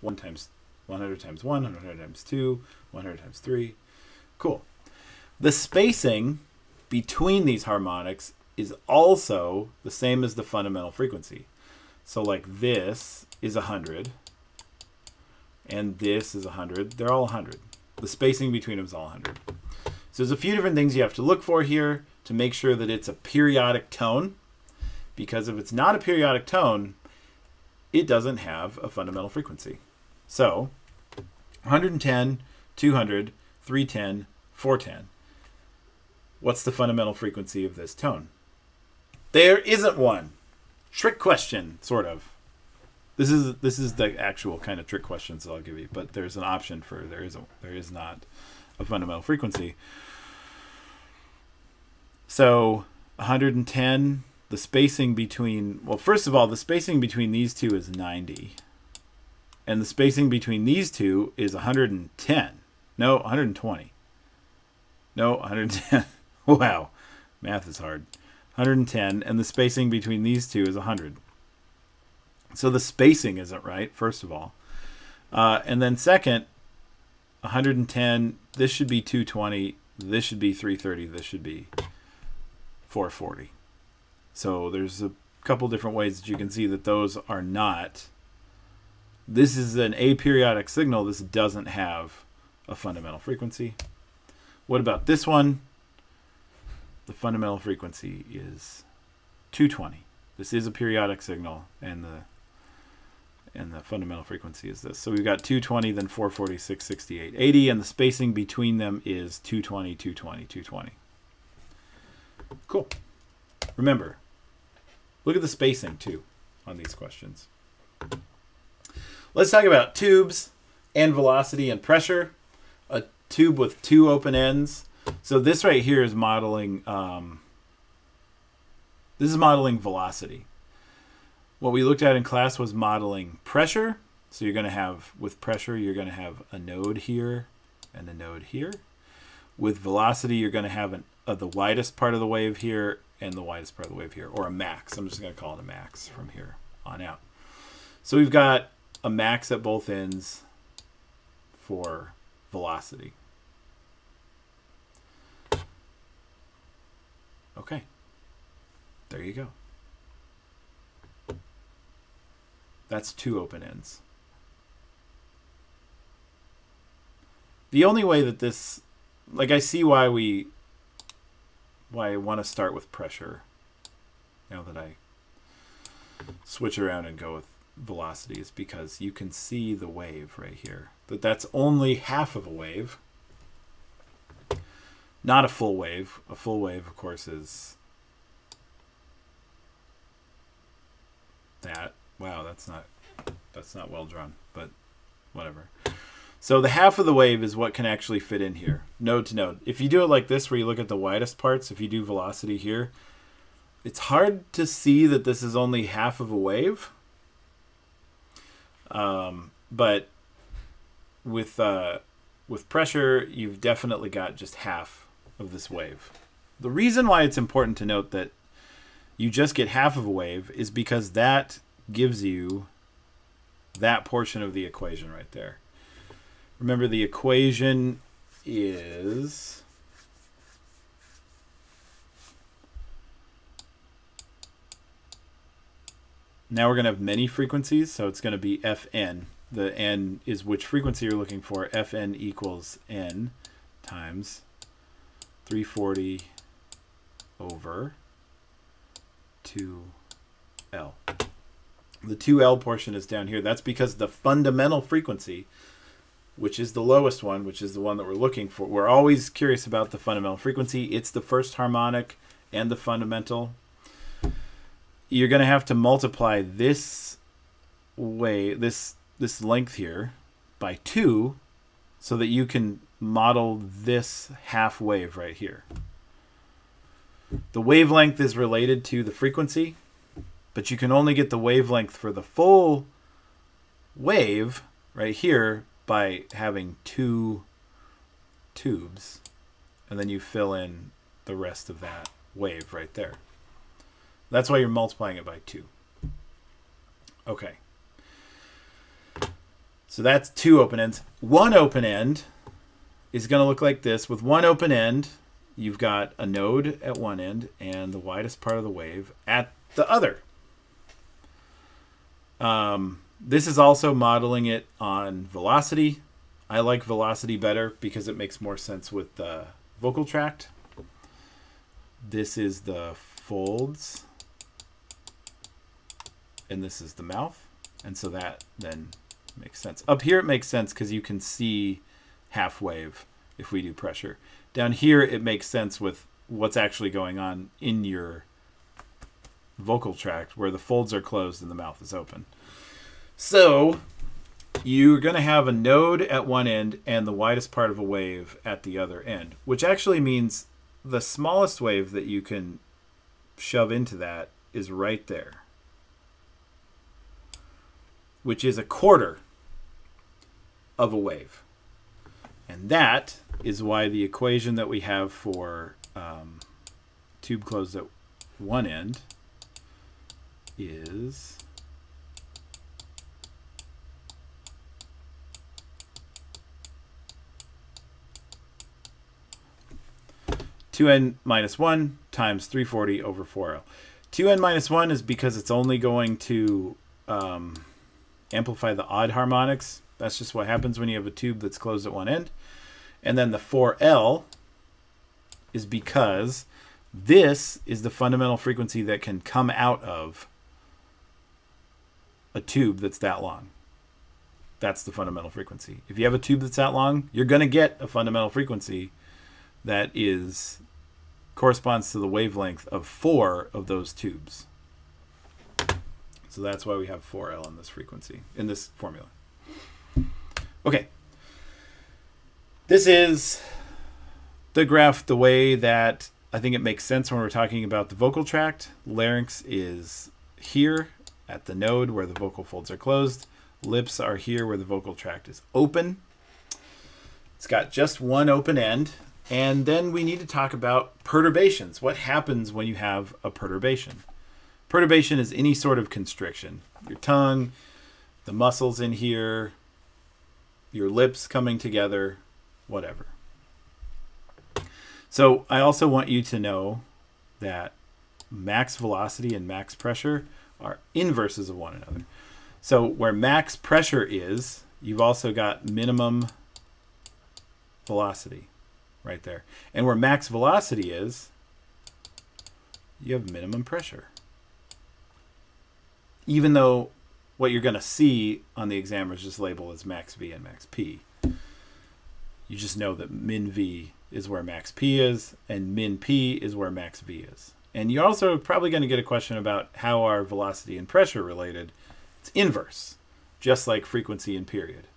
1 times 100 times 1, 100 times 2, 100 times 3. Cool. The spacing between these harmonics is also the same as the fundamental frequency. So like this is 100, and this is 100. They're all 100. The spacing between them is all 100. So there's a few different things you have to look for here to make sure that it's a periodic tone, because if it's not a periodic tone, it doesn't have a fundamental frequency. So 110, 200, 310, 410. What's the fundamental frequency of this tone? There isn't one. Trick question, sort of. This is the actual kind of trick questions that I'll give you, but there's an option for there is not a fundamental frequency. So 110, the spacing between, well, first of all, the spacing between these two is 90. And the spacing between these two is 110. No, 120. No, 110. Wow, math is hard. 110, and the spacing between these two is 100. So the spacing isn't right, first of all. And then second, 110, this should be 220, this should be 330, this should be 440. So there's a couple different ways that you can see that those are not. This is an aperiodic signal. This doesn't have a fundamental frequency. What about this one? The fundamental frequency is 220. This is a periodic signal, and the fundamental frequency is this. So we've got 220, then 440, 668, 80, and the spacing between them is 220, 220, 220. Cool. Remember, look at the spacing too on these questions. Let's talk about tubes and velocity and pressure. A tube with two open ends. So this right here is modeling. This is modeling velocity. What we looked at in class was modeling pressure. So you're going to have, with pressure, you're going to have a node here and a node here. With velocity, you're going to have the widest part of the wave here and the widest part of the wave here, or a max. I'm just going to call it a max from here on out. So we've got a max at both ends for velocity. Okay, there you go. That's two open ends. The only way that this, like, I see why I want to start with pressure now that I switch around and go with velocity, is because you can see the wave right here. That's only half of a wave, not a full wave. A full wave, of course, is that. Wow, that's not well drawn, but whatever. So the half of the wave is what can actually fit in here, node to node. If you do it like this, where you look at the widest parts, if you do velocity here, it's hard to see that this is only half of a wave. But with pressure, you've definitely got just half of this wave. The reason why it's important to note that you just get half of a wave is because that gives you that portion of the equation right there. Remember, the equation is now we're going to have many frequencies, so it's going to be Fn. The n is which frequency you're looking for. Fn equals n times 340 over 2L. The 2L portion is down here. That's because the fundamental frequency, which is the lowest one, which is the one that we're looking for. We're always curious about the fundamental frequency. It's the first harmonic and the fundamental. You're going to have to multiply this length here by 2 so that you can model this half wave right here. The wavelength is related to the frequency, but you can only get the wavelength for the full wave right here by having 2 tubes, and then you fill in the rest of that wave right there. That's why you're multiplying it by 2. Okay. So that's 2 open ends. One open end is going to look like this. With one open end, you've got a node at one end and the widest part of the wave at the other. This is also modeling it on velocity. I like velocity better because it makes more sense with the vocal tract. This is the folds, and this is the mouth, and so that then makes sense. Up here it makes sense because you can see half wave if we do pressure. Down here it makes sense with what's actually going on in your vocal tract where the folds are closed and the mouth is open. So you're going to have a node at one end and the widest part of a wave at the other end, which actually means the smallest wave that you can shove into that is right there, which is a quarter of a wave. And that is why the equation that we have for tube closed at one end is two n minus 1 times 340 over 4L. 2n minus 1 is because it's only going to amplify the odd harmonics. That's just what happens when you have a tube that's closed at one end. And then the 4L is because this is the fundamental frequency that can come out of a tube that's that long. That's the fundamental frequency. If you have a tube that's that long, you're going to get a fundamental frequency that corresponds to the wavelength of 4 of those tubes. So that's why we have 4L in this frequency, in this formula. Okay. This is the graph the way that I think it makes sense when we're talking about the vocal tract. Larynx is here at the node where the vocal folds are closed. Lips are here where the vocal tract is open. It's got just one open end. And then we need to talk about perturbations. What happens when you have a perturbation? Perturbation is any sort of constriction. Your tongue, the muscles in here, your lips coming together, whatever. So I also want you to know that max velocity and max pressure are inverses of one another. So where max pressure is, you've also got minimum velocity right there. And where max velocity is, you have minimum pressure. Even though what you're going to see on the exam is just labeled as max V and max P. You just know that min V is where max P is, and min P is where max V is. And you're also probably going to get a question about how are velocity and pressure related. It's inverse, just like frequency and period.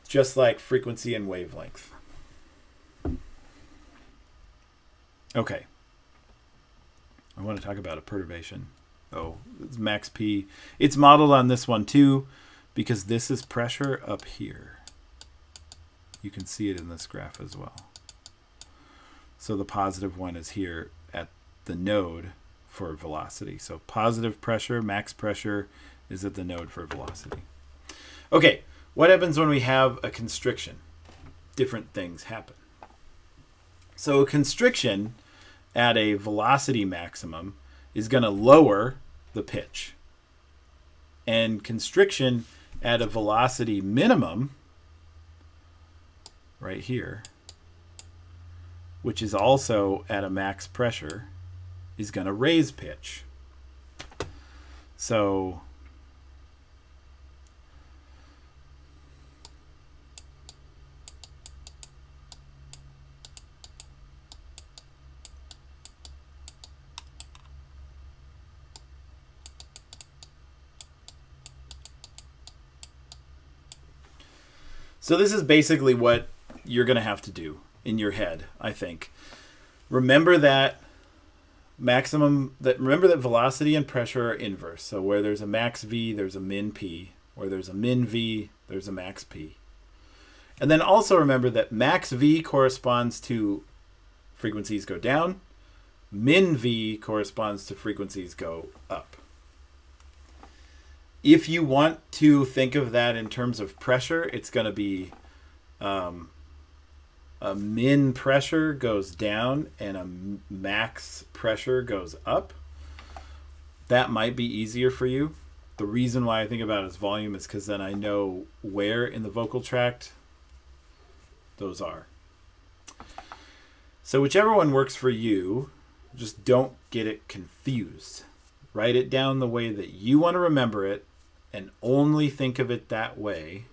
Just like frequency and wavelength. Okay. I want to talk about a perturbation. Oh, it's max P. It's modeled on this one too, because this is pressure up here. You can see it in this graph as well. So the positive one is here at the node for velocity. So positive pressure, max pressure, is at the node for velocity. Okay, what happens when we have a constriction? Different things happen. So a constriction at a velocity maximum is going to lower the pitch. And constriction at a velocity minimum, right here, which is also at a max pressure, is going to raise pitch. So this is basically what you're going to have to do in your head, I think. Remember that velocity and pressure are inverse. So where there's a max V, there's a min P. Where there's a min V, there's a max P. And then also remember that max V corresponds to frequencies go down. Min V corresponds to frequencies go up. If you want to think of that in terms of pressure, it's going to be a min pressure goes down and a max pressure goes up. That might be easier for you. The reason why I think about it as volume is because then I know where in the vocal tract those are. So whichever one works for you, just don't get it confused. Write it down the way that you want to remember it, and only think of it that way,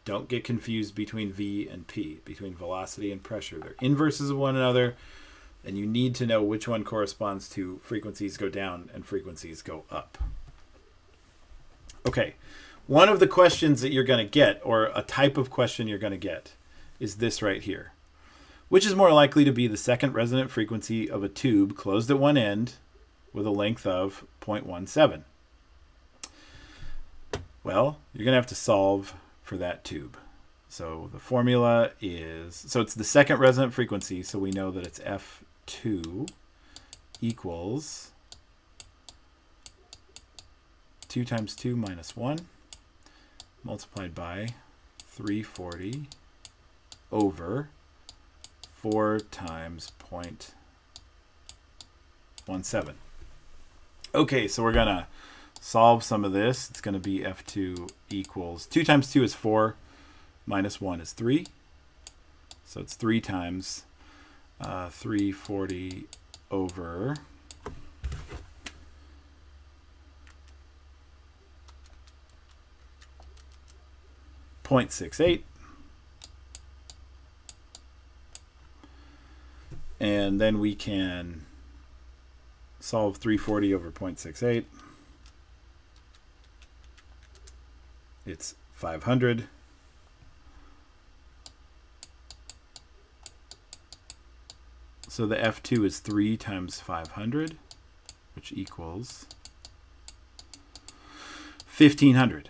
Don't get confused between V and P, between velocity and pressure. They're inverses of one another, and you need to know which one corresponds to frequencies go down and frequencies go up. Okay, one of the questions that you're going to get, or a type of question you're going to get, is this right here. Which is more likely to be the second resonant frequency of a tube closed at one end with a length of 0.17? Well, you're going to have to solve for that tube. So the formula is, so it's the second resonant frequency, so we know that it's F2 equals 2 times 2 minus 1 multiplied by 340 over 4 times 0.17. Okay, so we're going to solve some of this. It's going to be F2 equals 2 times 2 is 4, minus 1 is 3. So it's 3 times 340 over 0.68. And then we can solve 340 over 0.68. It's 500. So the F2 is 3 times 500, which equals 1,500.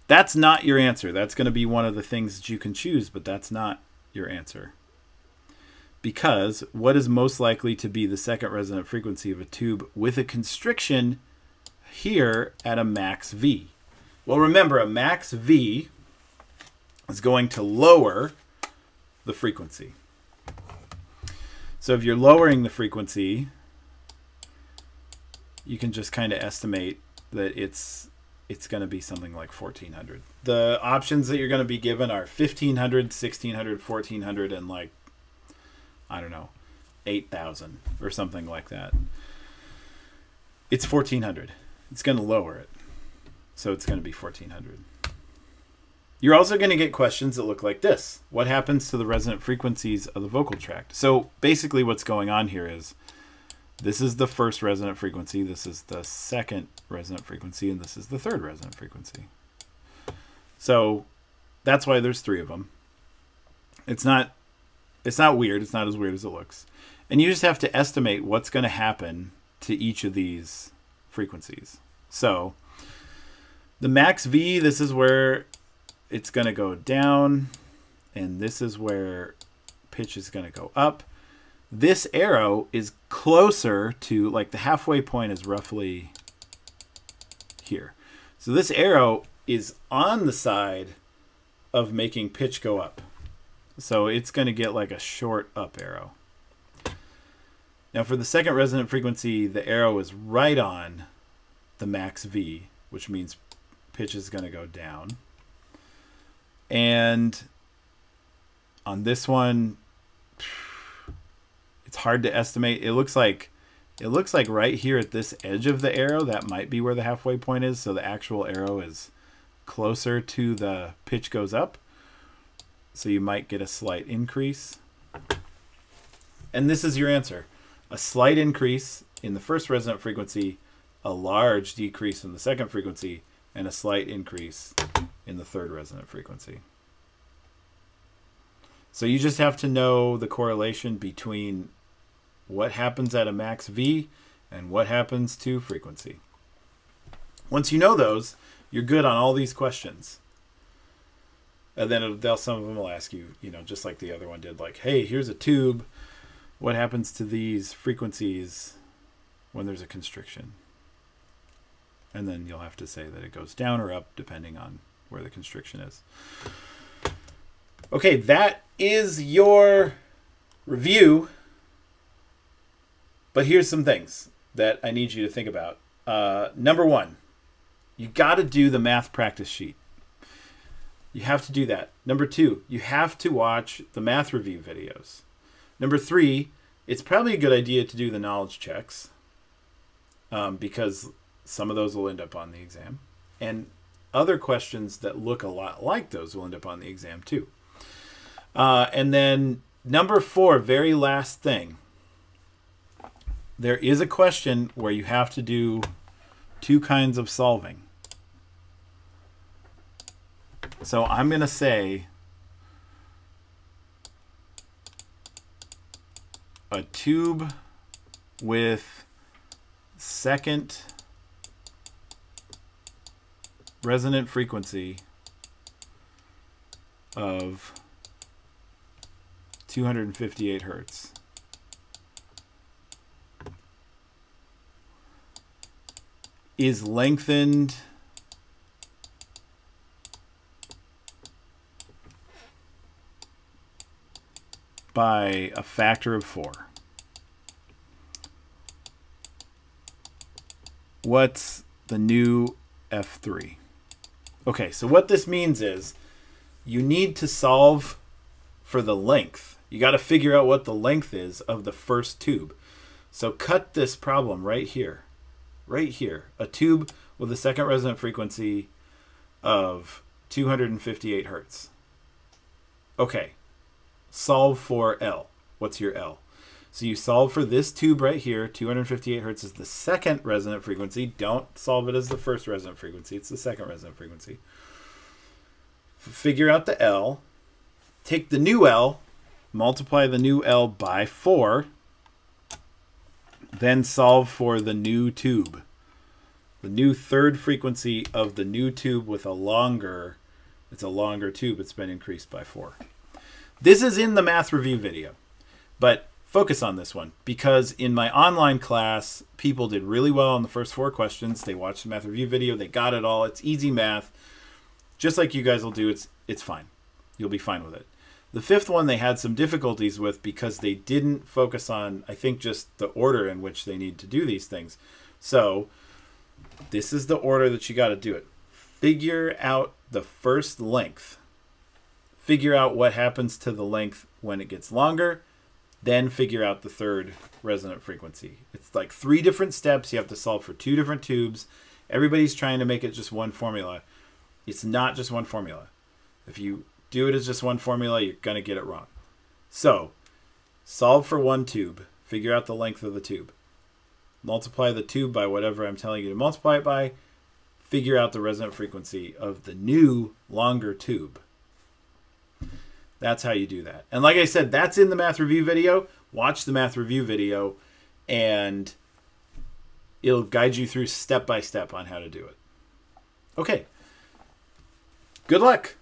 That's not your answer. That's going to be one of the things that you can choose, but that's not your answer. Because what is most likely to be the second resonant frequency of a tube with a constriction here at a max V? Well, remember, a max V is going to lower the frequency. So if you're lowering the frequency, you can just kind of estimate that it's going to be something like 1,400. The options that you're going to be given are 1,500, 1,600, 1,400, and like, I don't know, 8,000 or something like that. It's 1,400. It's going to lower it. So it's going to be 1,400. You're also going to get questions that look like this. What happens to the resonant frequencies of the vocal tract? So basically what's going on here is this is the first resonant frequency, this is the second resonant frequency, and this is the third resonant frequency. So that's why there's 3 of them. It's not weird. It's not as weird as it looks. And you just have to estimate what's going to happen to each of these frequencies. So the max V, this is where it's going to go down, and this is where pitch is going to go up. This arrow is closer to, like, the halfway point is roughly here. So this arrow is on the side of making pitch go up. So it's going to get like a short up arrow. Now for the second resonant frequency, the arrow is right on the max V, which means pitch is going to go down. And on this one, it's hard to estimate. It looks like right here at this edge of the arrow, that might be where the halfway point is. So the actual arrow is closer to the pitch goes up. So you might get a slight increase. And this is your answer. A slight increase in the first resonant frequency, a large decrease in the second frequency, and a slight increase in the third resonant frequency. So you just have to know the correlation between what happens at a max V and what happens to frequency. Once you know those, you're good on all these questions. And then some of them will ask you, just like the other one did, like, hey, here's a tube. What happens to these frequencies when there's a constriction? And then you'll have to say that it goes down or up depending on where the constriction is. Okay, that is your review. But here's some things that I need you to think about. Number 1, you got to do the math practice sheet. You have to do that. Number 2, you have to watch the math review videos. Number 3, it's probably a good idea to do the knowledge checks because some of those will end up on the exam. And other questions that look a lot like those will end up on the exam too. And then number 4, very last thing. There is a question where you have to do 2 kinds of solving. So I'm going to say a tube with second resonant frequency of 258 hertz. Is lengthened by a factor of 4. What's the new F3? Okay, so what this means is you need to solve for the length. You got to figure out what the length is of the first tube. So cut this problem right here. Right here. A tube with a second resonant frequency of 258 hertz. Okay. Solve for L. What's your L? So you solve for this tube right here. 258 hertz is the second resonant frequency. Don't solve it as the first resonant frequency. It's the second resonant frequency. Figure out the L. Take the new L. Multiply the new L by 4. Then solve for the new tube. The new third frequency of the new tube with a longer, it's a longer tube. It's been increased by 4. This is in the math review video, but focus on this one because in my online class, people did really well on the first 4 questions. They watched the math review video. They got it all. It's easy math. Just like you guys will do, it's fine. You'll be fine with it. The 5th one they had some difficulties with because they didn't focus on, I think, just the order in which they need to do these things. So this is the order that you got to do it. Figure out the first length. Figure out what happens to the length when it gets longer. Then figure out the third resonant frequency. It's like 3 different steps. You have to solve for 2 different tubes. Everybody's trying to make it just one formula. It's not just one formula. If you do it as just one formula, you're going to get it wrong. So, solve for 1 tube. Figure out the length of the tube. Multiply the tube by whatever I'm telling you to multiply it by. Figure out the resonant frequency of the new, longer tube. That's how you do that. And like I said, that's in the math review video. Watch the math review video, and it'll guide you through step by step on how to do it. Okay. Good luck.